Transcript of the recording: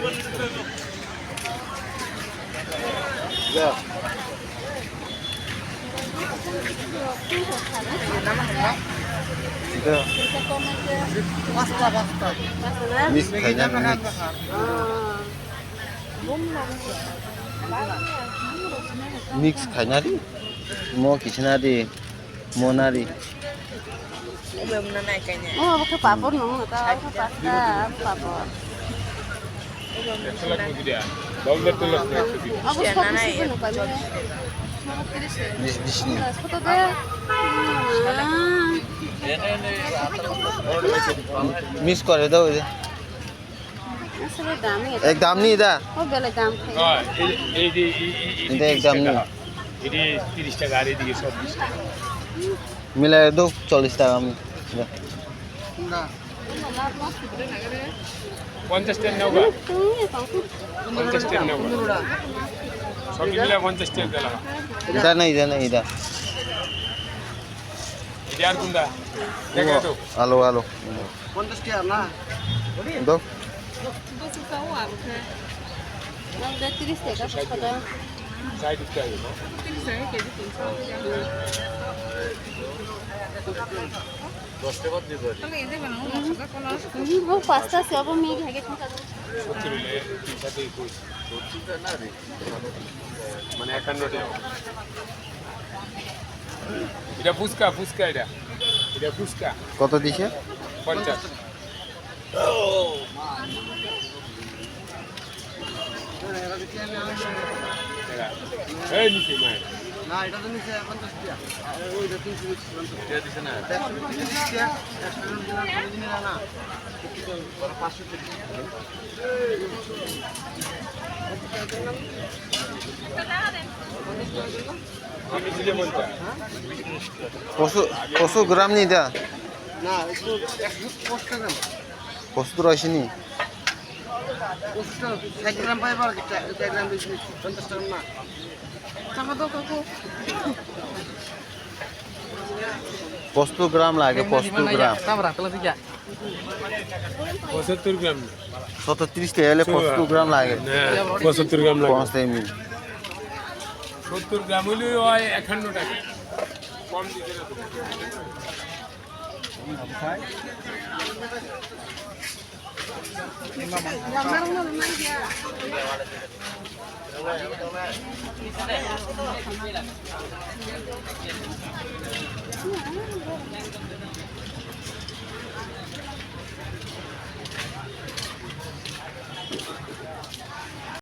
mix খাই না mix খাই না রে mo kisna di monari oh pakai papor nung atau apa pasta papor aku suka sih nuka Disney foto deh mix করে দাও আসলে দামই এক দাম নি দা ও বেলে দাম খাই এটা এক দাম নি এটি 30 টাকা আর এদিকে 24 টাকা মিলাই দাও 40 টাকা আমি না 50 টাকা নেওয়া 50 টাকা নেওয়া সব মিলে 50 টাকা লাগা এটা নাই এটা এটা আর কোনটা দেখা তো আলো 50 টাকা না দাও udah 30 টাকা foto সাইড দিতে হবে না वो पास्ता से अब मैं घागे खाता 70 লে 3 সাথে 21 70 না রে মানে 51 টাকা এটা ফুসকা এটা ফুসকা কত দিছে 50 এই নিচে মার না এটা তো নিচে 50 টাকা আর ওইটা 350 টাকা দিছে না 130 টাকা 130 টাকা না 500 টাকা আমি দিলে মনটা কত গ্রাম নি দা না একটু 150 টাকা কত রইছিনি 1 গ্রাম পাইবার 1 গ্রাম বেশি 50 টাকা না টাকা দাও কাকু কত গ্রাম লাগে কত গ্রাম কামরা তাহলে ঠিক 75 গ্রাম 130 টাকা হলে কত গ্রাম লাগে না 75 গ্রাম লাগে 5 টাকা 70 গ্রাম হলে হয় 51 টাকা কম দিতে না